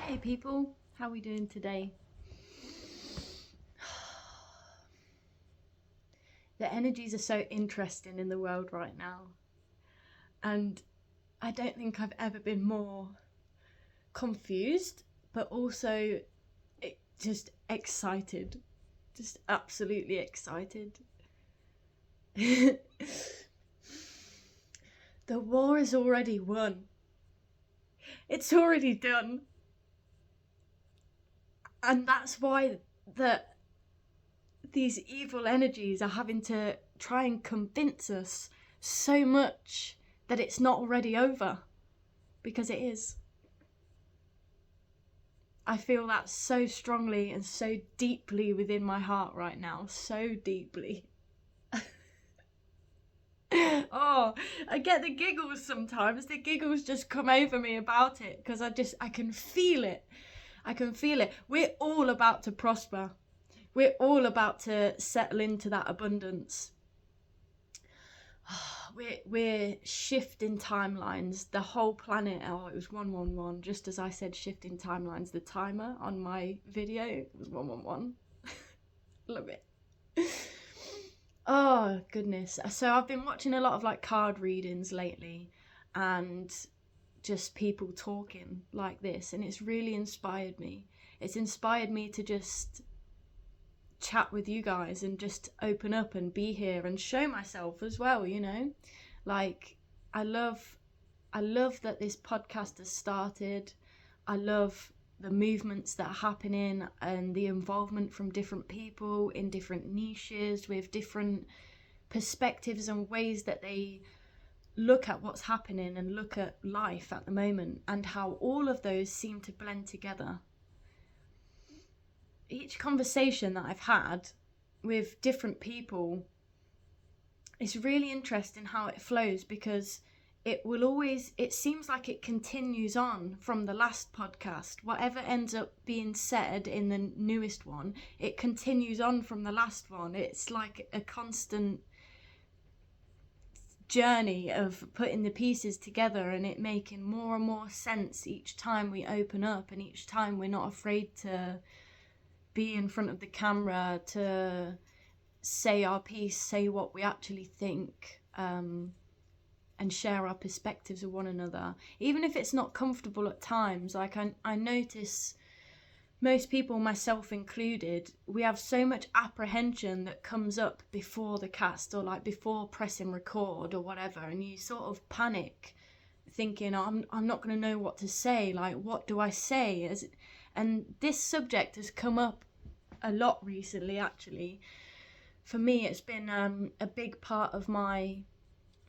Hey people, how are we doing today? The energies are so interesting in the world right now, and I don't think I've ever been more confused, but also just excited, just absolutely excited. The war is already won. It's already done. And that's why these evil energies are having to try and convince us so much that it's not already over, because it is. I feel that so strongly and so deeply within my heart right now, so deeply. Oh, I get the giggles sometimes. The giggles just come over me about it because I can feel it. I can feel it. We're all about to prosper. We're all about to settle into that abundance. We're shifting timelines. The whole planet. Oh, it was 111. Just as I said, shifting timelines. The timer on my video was 111. Love it. Oh goodness. So I've been watching a lot of like card readings lately, and just people talking like this, and it's really inspired me. It's inspired me to just chat with you guys and just open up and be here and show myself as well, you know. Like I love that this podcast has started. I love the movements that are happening and the involvement from different people in different niches with different perspectives and ways that they look at what's happening and look at life at the moment, and how all of those seem to blend together. Each conversation that I've had with different people, it's really interesting how it flows, because it seems like it continues on from the last podcast. Whatever ends up being said in the newest one, it continues on from the last one. It's like a constant journey of putting the pieces together and it making more and more sense each time we open up, and each time we're not afraid to be in front of the camera, to say our piece, say what we actually think, and share our perspectives with one another, even if it's not comfortable at times. Like I notice most people, myself included, we have so much apprehension that comes up before the cast, or like before pressing record or whatever, and you sort of panic thinking, oh, I'm not going to know what to say, like what do I say? And this subject has come up a lot recently, actually. For me, it's been a big part of my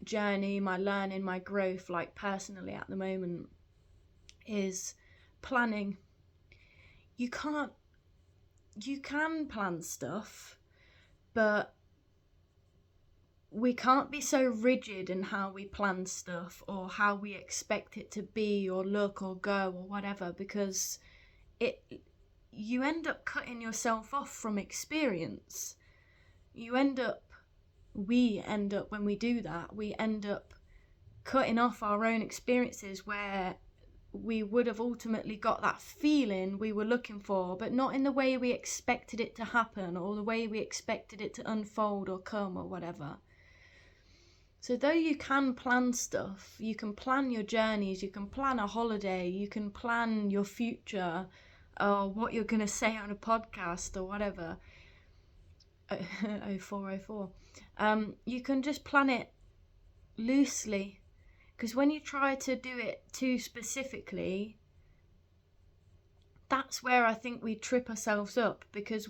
journey, my learning, my growth, like personally at the moment, is planning. You can plan stuff, but we can't be so rigid in how we plan stuff or how we expect it to be or look or go or whatever, because you end up cutting yourself off from experience. We end up, when we do that, we end up cutting off our own experiences where we would have ultimately got that feeling we were looking for, but not in the way we expected it to happen or the way we expected it to unfold or come or whatever. So though you can plan stuff, you can plan your journeys, you can plan a holiday, you can plan your future, or what you're going to say on a podcast or whatever, 0404, you can just plan it loosely. Because when you try to do it too specifically, that's where I think we trip ourselves up, because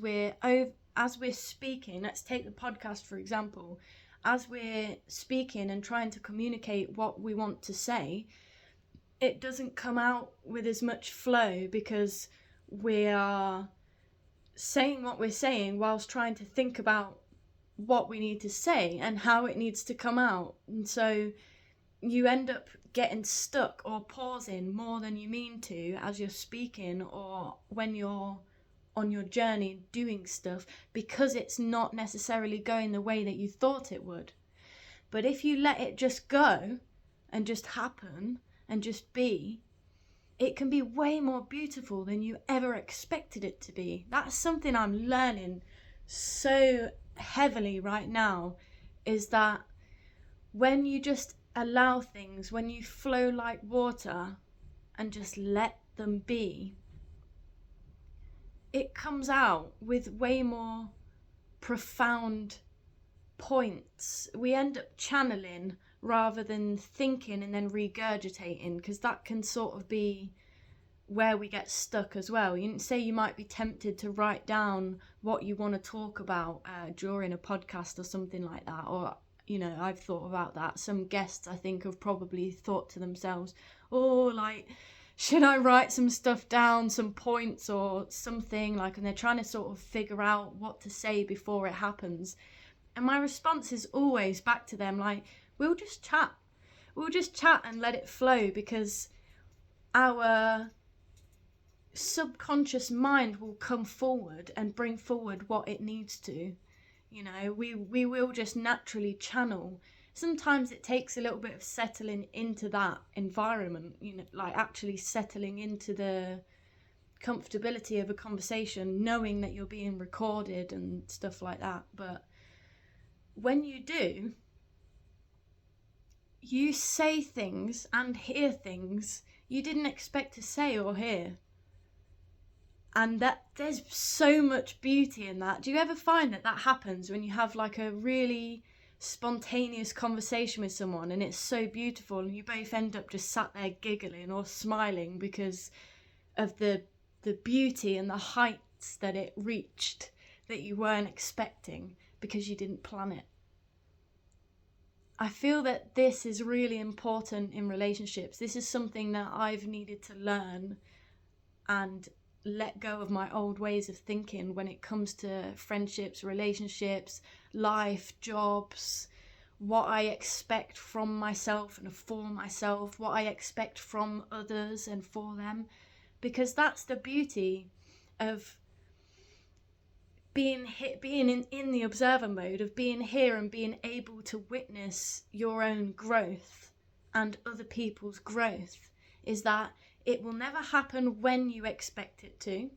as we're speaking, let's take the podcast for example, as we're speaking and trying to communicate what we want to say, it doesn't come out with as much flow, because we are saying what we're saying whilst trying to think about what we need to say and how it needs to come out. And so you end up getting stuck or pausing more than you mean to as you're speaking, or when you're on your journey doing stuff, because it's not necessarily going the way that you thought it would. But if you let it just go and just happen and just be, it can be way more beautiful than you ever expected it to be. That's something I'm learning so heavily right now, is that when you just allow things, when you flow like water and just let them be, it comes out with way more profound points. We end up channeling rather than thinking and then regurgitating, because that can sort of be where we get stuck as well. You say you might be tempted to write down what you want to talk about during a podcast or something like that, or I've thought about that. Some guests, I think, have probably thought to themselves, oh, like, should I write some stuff down, some points or something, like, and they're trying to sort of figure out what to say before it happens. And my response is always back to them, like, we'll just chat and let it flow, because our subconscious mind will come forward and bring forward what it needs to. We will just naturally channel. Sometimes it takes a little bit of settling into that environment, like actually settling into the comfortability of a conversation, knowing that you're being recorded and stuff like that. But when you do, you say things and hear things you didn't expect to say or hear. And that there's so much beauty in that. Do you ever find that happens when you have like a really spontaneous conversation with someone and it's so beautiful and you both end up just sat there giggling or smiling because of the beauty and the heights that it reached that you weren't expecting because you didn't plan it? I feel that this is really important in relationships. This is something that I've needed to learn and let go of my old ways of thinking when it comes to friendships, relationships, life, jobs, what I expect from myself and for myself, what I expect from others and for them. Because that's the beauty of being in the observer mode, of being here and being able to witness your own growth and other people's growth, is that it will never happen when you expect it to.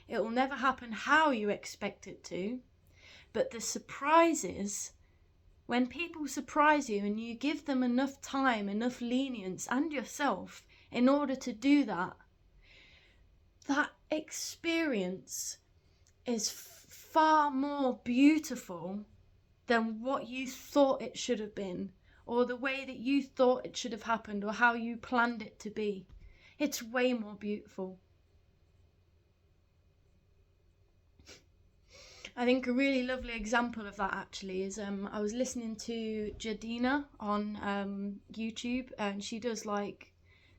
It will never happen how you expect it to. But the surprise is when people surprise you and you give them enough time, enough lenience, and yourself in order to do that, that experience is far more beautiful than what you thought it should have been, or the way that you thought it should have happened, or how you planned it to be. It's way more beautiful. I think a really lovely example of that actually is I was listening to Jadina on YouTube, and she does like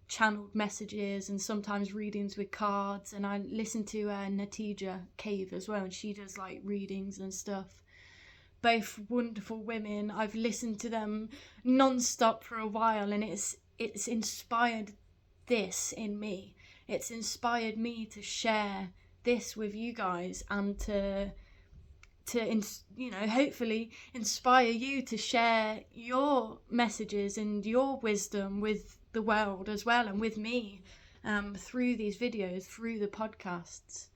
channeled messages and sometimes readings with cards, and I listen to Natija Cave as well, and she does like readings and stuff. Both wonderful women. I've listened to them non-stop for a while, and it's inspired this in me. It's inspired me to share this with you guys, and to hopefully inspire you to share your messages and your wisdom with the world as well, and with me through these videos, through the podcasts.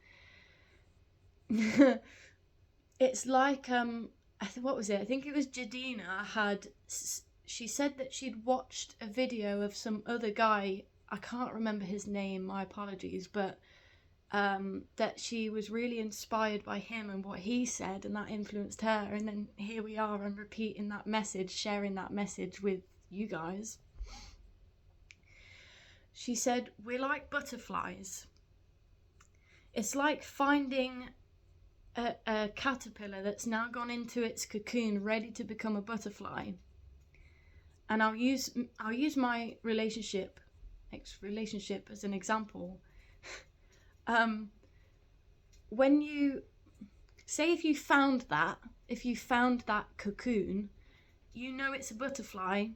It's like what was it? I think it was Jadina she said that she'd watched a video of some other guy, I can't remember his name, my apologies, but that she was really inspired by him and what he said, and that influenced her. And then here we are, and repeating that message, sharing that message with you guys. She said, we're like butterflies. It's like finding a caterpillar that's now gone into its cocoon, ready to become a butterfly. And I'll use my relationship as an example. When you say, if you found that cocoon, it's a butterfly.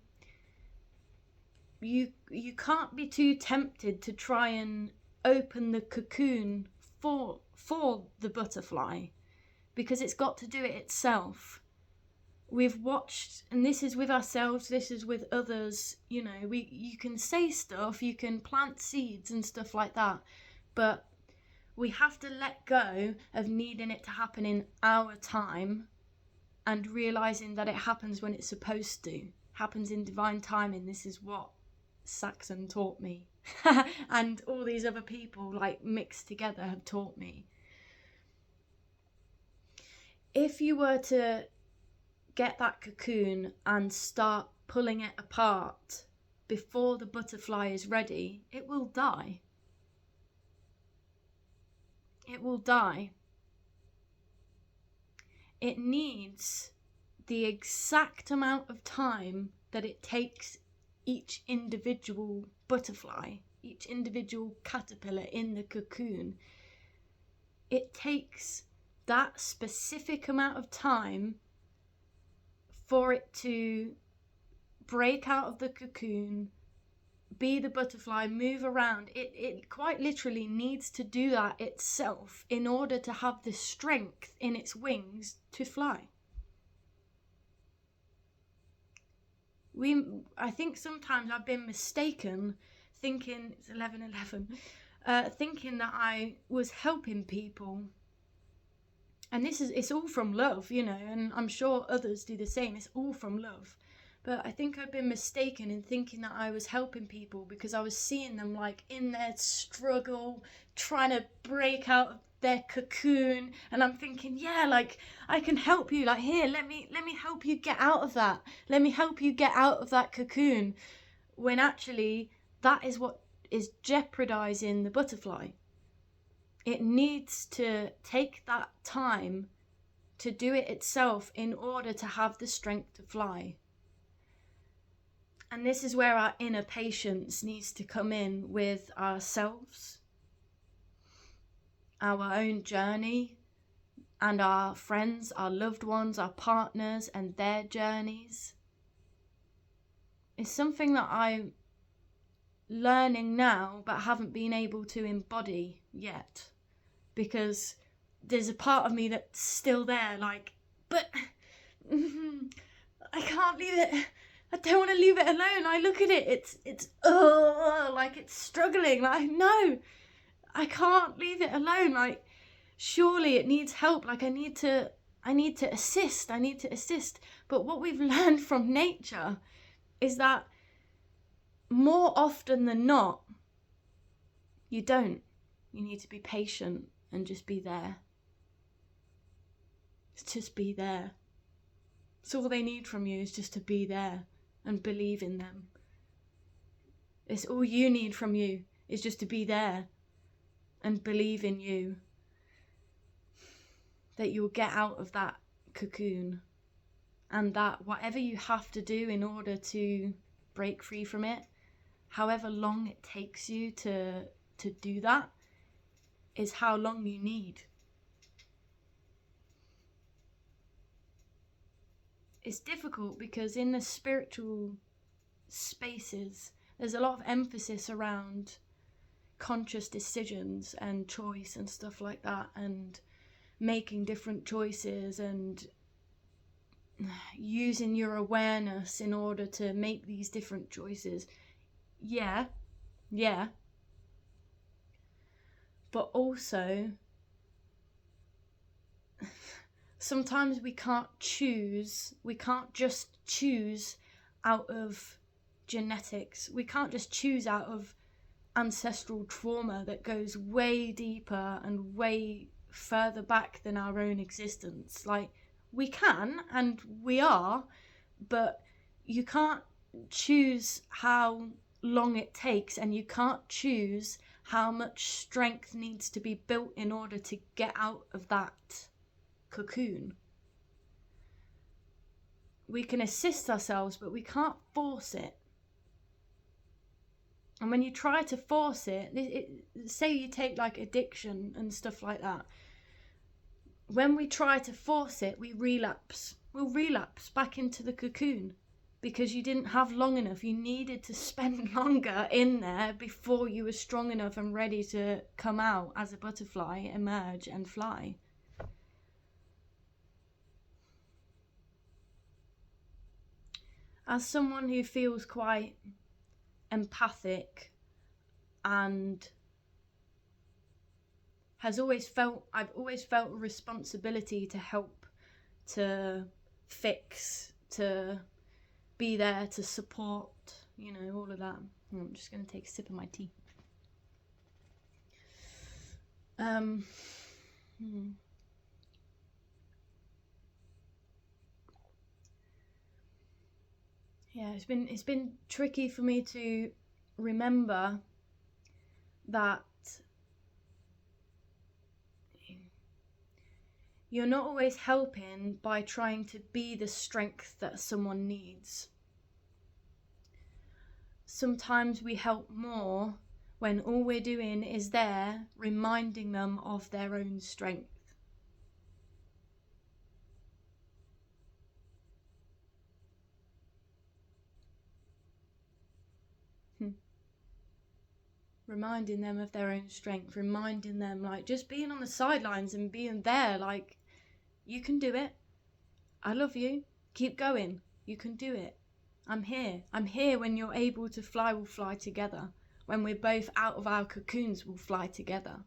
You can't be too tempted to try and open the cocoon for the butterfly, because it's got to do it itself. we've watched, and this is with ourselves, this is with others, you know, you can say stuff, you can plant seeds and stuff like that, but we have to let go of needing it to happen in our time and realizing that it happens when it's supposed to, happens in divine timing. This is what Saxon taught me and all these other people like mixed together have taught me. If you were to get that cocoon and start pulling it apart before the butterfly is ready, it will die. It will die. It needs the exact amount of time that it takes each individual butterfly, each individual caterpillar in the cocoon. It takes that specific amount of time for it to break out of the cocoon, be the butterfly, move around. It quite literally needs to do that itself in order to have the strength in its wings to fly. I think sometimes I've been mistaken thinking, it's 11:11, thinking that I was helping people. And it's all from love, you know, and I'm sure others do the same. It's all from love. But I think I've been mistaken in thinking that I was helping people because I was seeing them like in their struggle, trying to break out of their cocoon. And I'm thinking, yeah, like I can help you. Like, here, let me help you get out of that. Let me help you get out of that cocoon. When actually that is what is jeopardizing the butterfly. It needs to take that time to do it itself in order to have the strength to fly. And this is where our inner patience needs to come in with ourselves, our own journey, and our friends, our loved ones, our partners, and their journeys. It's something that I'm learning now, but haven't been able to embody yet. Because there's a part of me that's still there, like, but I can't leave it. I don't want to leave it alone. I look at it, it's like it's struggling. Like, no, I can't leave it alone. Like, surely it needs help. Like, I need to assist. But what we've learned from nature is that more often than not, you don't. You need to be patient and just be there. Just be there. It's all they need from you is just to be there and believe in them. It's all you need from you is just to be there and believe in you. That you'll get out of that cocoon, and that whatever you have to do in order to break free from it, however long it takes you to do that, is how long you need. It's difficult because in the spiritual spaces, there's a lot of emphasis around conscious decisions and choice and stuff like that, and making different choices and using your awareness in order to make these different choices. Yeah. But also, sometimes we can't just choose out of genetics. We can't just choose out of ancestral trauma that goes way deeper and way further back than our own existence. Like, we can, and we are, but you can't choose how long it takes, and you can't choose how much strength needs to be built in order to get out of that cocoon. We can assist ourselves, but we can't force it. And when you try to force it, say you take like addiction and stuff like that, when we try to force it, we relapse. We'll relapse back into the cocoon because you didn't have long enough. You needed to spend longer in there before you were strong enough and ready to come out as a butterfly, emerge and fly. As someone who feels quite empathic and I've always felt a responsibility to help, to fix, to be there, to support, all of that. I'm just going to take a sip of my tea. Yeah, it's been tricky for me to remember that you're not always helping by trying to be the strength that someone needs. Sometimes we help more when all we're doing is there reminding them of their own strength. Reminding them of their own strength, reminding them, like, just being on the sidelines and being there, like, you can do it. I love you. Keep going. You can do it. I'm here. I'm here when you're able to fly, we'll fly together. When we're both out of our cocoons, we'll fly together.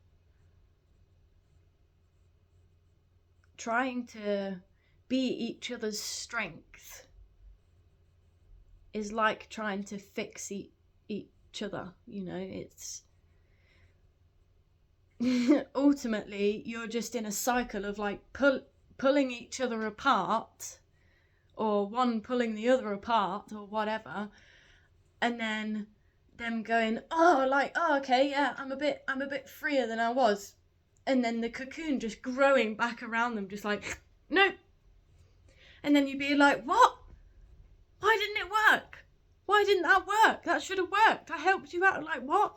Trying to be each other's strength is like trying to fix each other. It's ultimately you're just in a cycle of like pulling each other apart, or one pulling the other apart, or whatever, and then them going, okay, yeah, I'm a bit freer than I was, and then the cocoon just growing back around them, just like, nope. And then you'd be like, what? Why didn't it work? Why didn't that work? That should have worked. I helped you out. Like, what?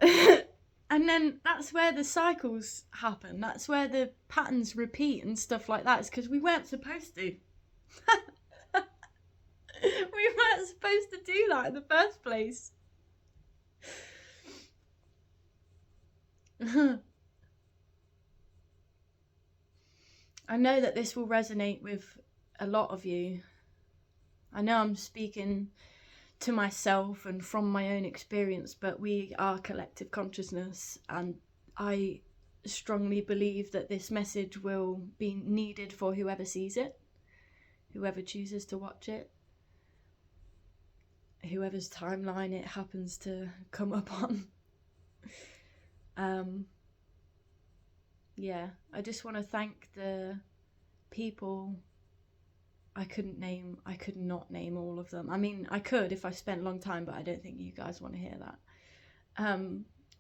And then that's where the cycles happen. That's where the patterns repeat and stuff like that. It's because we weren't supposed to. We weren't supposed to do that in the first place. I know that this will resonate with a lot of you. I know I'm speaking to myself and from my own experience, but we are collective consciousness, and I strongly believe that this message will be needed for whoever sees it, whoever chooses to watch it, whoever's timeline it happens to come up on. Yeah, I just want to thank the people. I could not name all of them. I mean, I could if I spent a long time, but I don't think you guys want to hear that.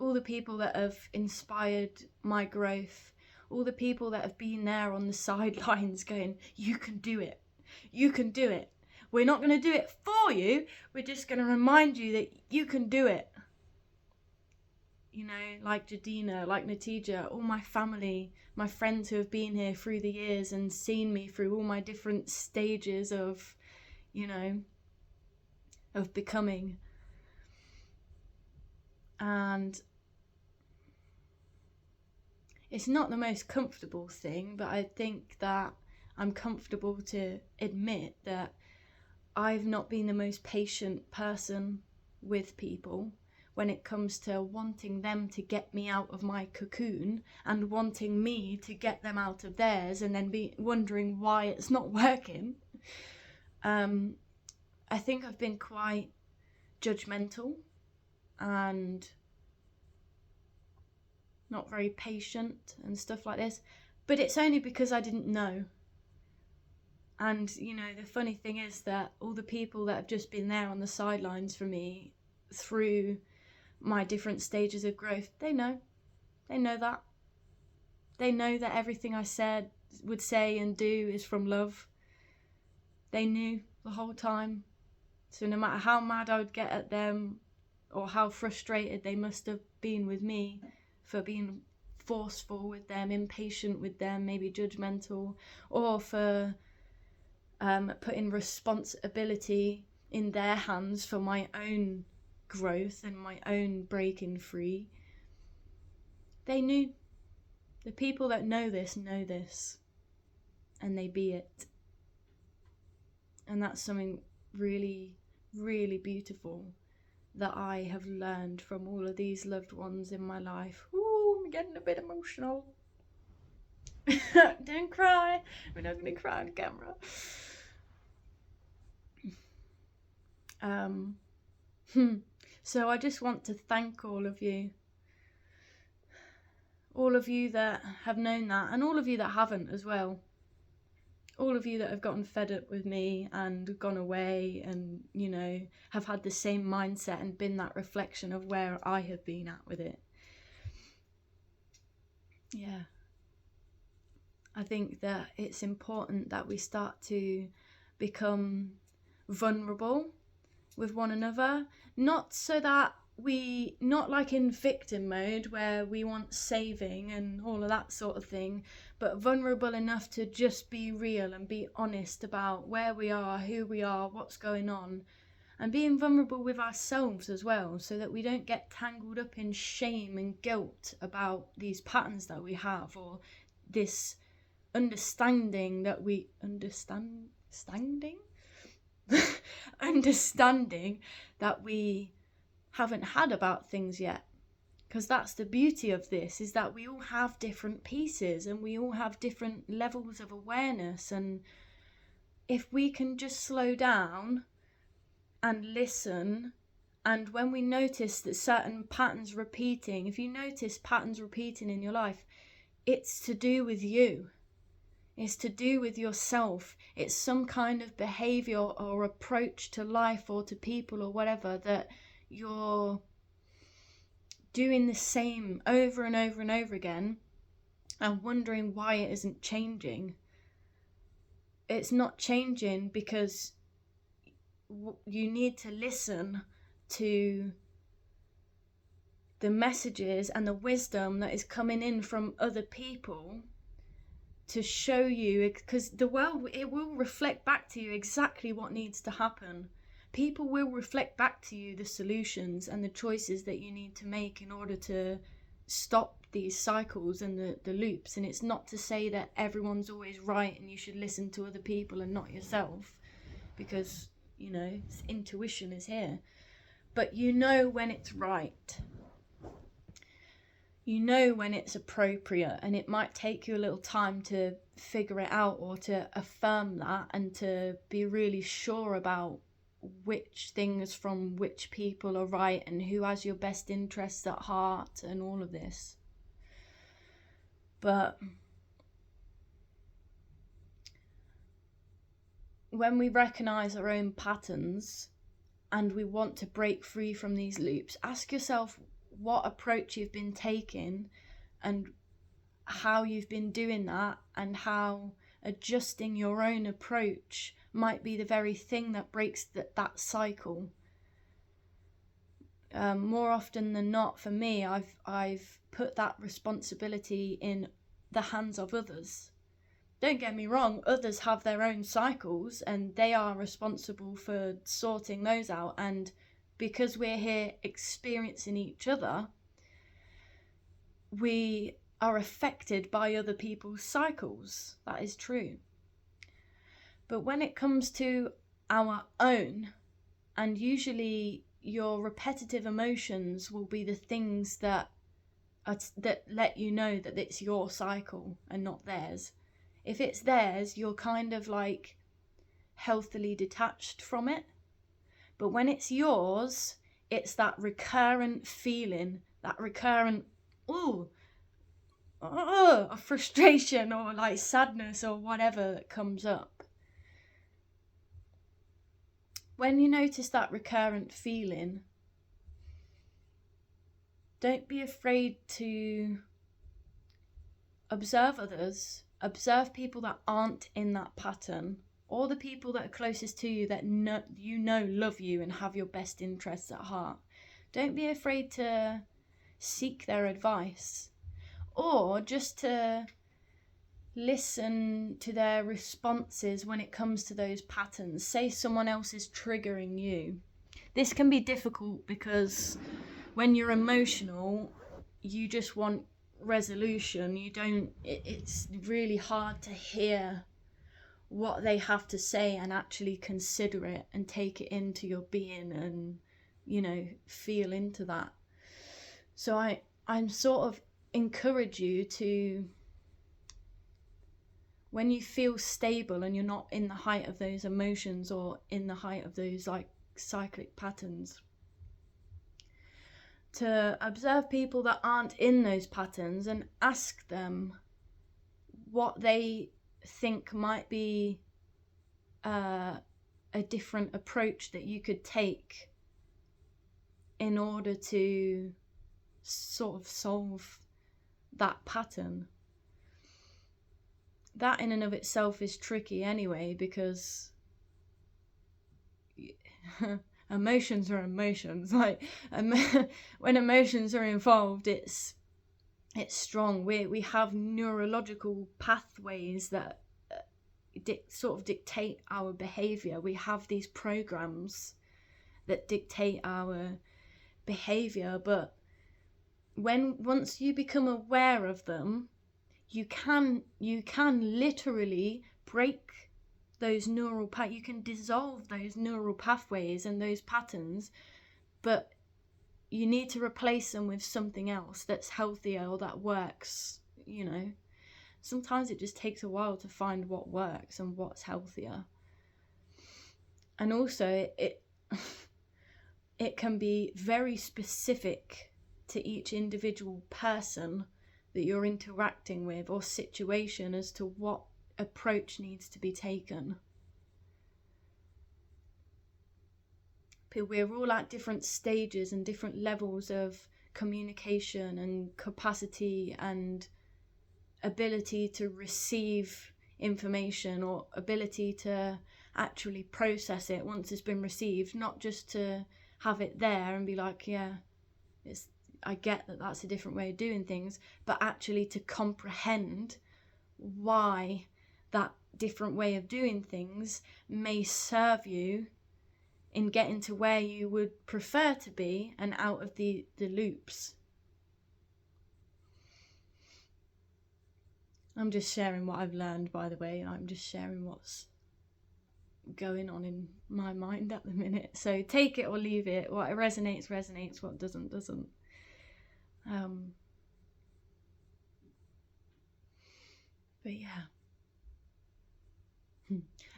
All the people that have inspired my growth, all the people that have been there on the sidelines going, you can do it. You can do it. We're not going to do it for you. We're just going to remind you that you can do it. Like Jadina, like Natija, all my family, my friends who have been here through the years and seen me through all my different stages of, of becoming. And it's not the most comfortable thing, but I think that I'm comfortable to admit that I've not been the most patient person with people when it comes to wanting them to get me out of my cocoon and wanting me to get them out of theirs, and then be wondering why it's not working. I think I've been quite judgmental and not very patient and stuff like this, but it's only because I didn't know. And the funny thing is that all the people that have just been there on the sidelines for me through my different stages of growth, they know that everything I would say and do is from love. They knew the whole time. So no matter how mad I would get at them, or how frustrated they must have been with me for being forceful with them, impatient with them, maybe judgmental, or for putting responsibility in their hands for my own growth and my own breaking free, they knew. The people that know this, and they be it. And that's something really, really beautiful that I have learned from all of these loved ones in my life. Ooh, I'm getting a bit emotional. Don't cry. We're not going to cry on camera. So I just want to thank all of you that have known that, and all of you that haven't as well. All of you that have gotten fed up with me and gone away and, you know, have had the same mindset and been that reflection of where I have been at with it. Yeah. I think that it's important that we start to become vulnerable with one another, not so that not like in victim mode where we want saving and all of that sort of thing, but vulnerable enough to just be real and be honest about where we are, who we are, what's going on, and being vulnerable with ourselves as well, so that we don't get tangled up in shame and guilt about these patterns that we have, or this understanding that we understanding that we haven't had about things yet. Because that's the beauty of this, is that we all have different pieces and we all have different levels of awareness. And if we can just slow down and listen, and when we notice that certain patterns repeating, if you notice patterns repeating in your life, it's to do with you. It's to do with yourself. It's some kind of behavior or approach to life or to people or whatever that you're doing the same over and over and over again and wondering why it isn't changing. It's not changing because you need to listen to the messages and the wisdom that is coming in from other people to show you, because the world, it will reflect back to you exactly what needs to happen. People will reflect back to you the solutions and the choices that you need to make in order to stop these cycles and the loops. And it's not to say that everyone's always right and you should listen to other people and not yourself, because, you know, intuition is here. But you know when it's right. You know when it's appropriate, and it might take you a little time to figure it out or to affirm that and to be really sure about which things from which people are right and who has your best interests at heart and all of this. But when we recognize our own patterns and we want to break free from these loops, ask yourself what approach you've been taking and how you've been doing that, and how adjusting your own approach might be the very thing that breaks that cycle. More often than not, for me, I've put that responsibility in the hands of others. Don't get me wrong, others have their own cycles and they are responsible for sorting those out, and because we're here experiencing each other, we are affected by other people's cycles. That is true. But when it comes to our own, and usually your repetitive emotions will be the things that let you know that it's your cycle and not theirs. If it's theirs, you're kind of like healthily detached from it. But when it's yours, it's that recurrent feeling, that recurrent, of frustration or like sadness or whatever that comes up. When you notice that recurrent feeling, don't be afraid to observe others, observe people that aren't in that pattern, or the people that are closest to you that love you and have your best interests at heart. Don't be afraid to seek their advice, or just to listen to their responses when it comes to those patterns. Say someone else is triggering you. This can be difficult because when you're emotional, you just want resolution. It's really hard to hear what they have to say and actually consider it and take it into your being and, you know, feel into that. So I'm sort of encourage you to, when you feel stable and you're not in the height of those emotions or in the height of those like cyclic patterns, to observe people that aren't in those patterns and ask them what they think might be a different approach that you could take in order to sort of solve that pattern. That in and of itself is tricky anyway, because emotions are emotions. Like when emotions are involved, it's strong. We have neurological pathways that sort of dictate our behavior. We have these programs that dictate our behavior, but once you become aware of them, you can literally break those neural you can dissolve those neural pathways and those patterns, but you need to replace them with something else that's healthier or that works, you know. Sometimes it just takes a while to find what works and what's healthier. And also it can be very specific to each individual person that you're interacting with or situation as to what approach needs to be taken. We're all at different stages and different levels of communication and capacity and ability to receive information, or ability to actually process it once it's been received, not just to have it there and be like, yeah, I get that that's a different way of doing things, but actually to comprehend why that different way of doing things may serve you in getting to where you would prefer to be and out of the loops. I'm just sharing what I've learned, by the way. I'm just sharing what's going on in my mind at the minute. So take it or leave it. What resonates, resonates. What doesn't, doesn't. But yeah.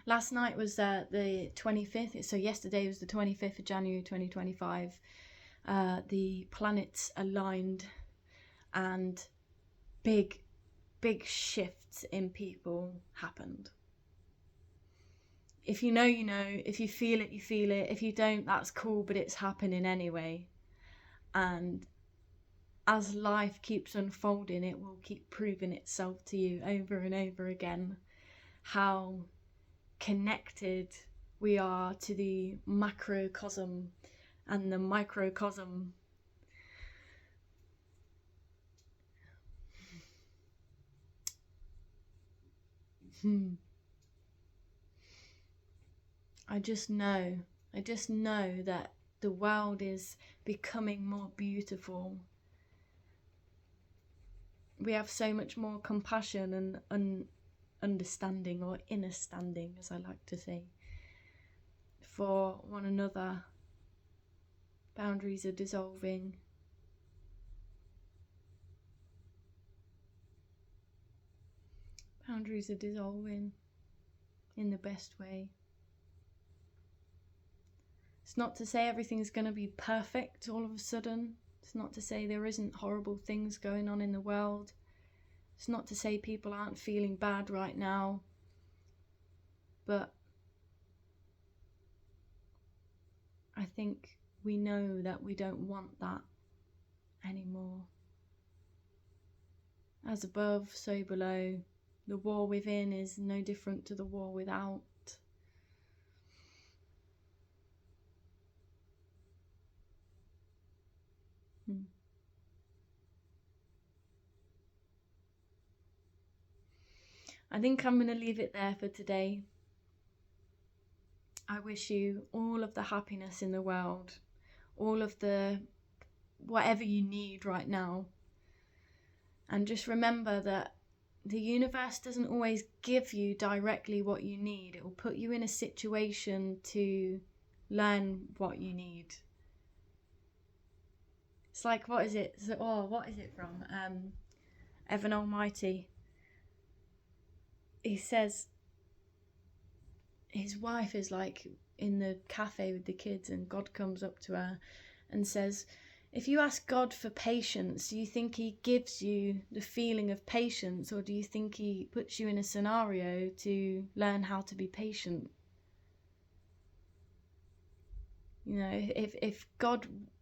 Last night was the 25th. So yesterday was the 25th of January 2025. The planets aligned and big shifts in people happened. If you know, you know. If you feel it, you feel it. If you don't, that's cool, but it's happening anyway. And as life keeps unfolding, it will keep proving itself to you over and over again how connected we are to the macrocosm and the microcosm. I just know that the world is becoming more beautiful. We have so much more compassion and understanding, or inner standing, as I like to say, for one another. Boundaries are dissolving. Boundaries are dissolving in the best way. It's not to say everything's going to be perfect all of a sudden. It's not to say there isn't horrible things going on in the world. It's not to say people aren't feeling bad right now. But I think we know that we don't want that anymore. As above, so below. The war within is no different to the war without. I think I'm going to leave it there for today. I wish you all of the happiness in the world, all of the whatever you need right now. And just remember that the universe doesn't always give you directly what you need. It will put you in a situation to learn what you need. It's like, what is it? What is it from? Evan Almighty. He says his wife is like in the cafe with the kids, and God comes up to her and says, if you ask God for patience, do you think he gives you the feeling of patience, or do you think he puts you in a scenario to learn how to be patient? You know,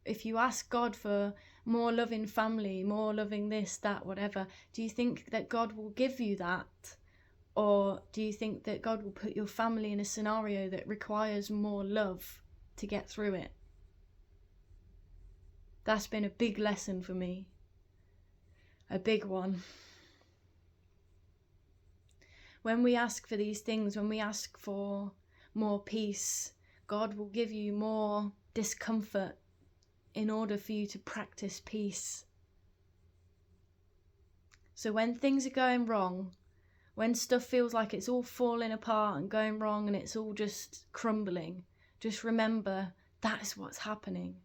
if you ask God for more loving family, more loving this, that, whatever, do you think that God will give you that? Or do you think that God will put your family in a scenario that requires more love to get through it? That's been a big lesson for me. A big one. When we ask for these things, when we ask for more peace, God will give you more discomfort in order for you to practice peace. So when things are going wrong, when stuff feels like it's all falling apart and going wrong and it's all just crumbling, just remember that's what's happening.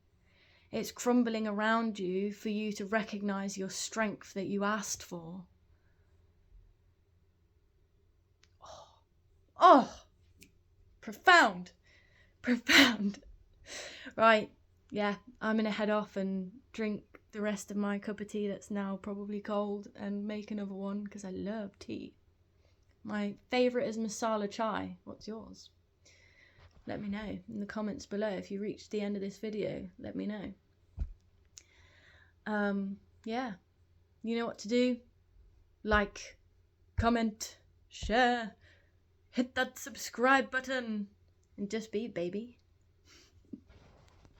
It's crumbling around you for you to recognize your strength that you asked for. Oh, profound. Right, yeah, I'm going to head off and drink the rest of my cup of tea that's now probably cold and make another one because I love tea. My favourite is masala chai. What's yours? Let me know in the comments below. If you reached the end of this video, let me know. Yeah, you know what to do. Like, comment, share, hit that subscribe button, and just be, baby.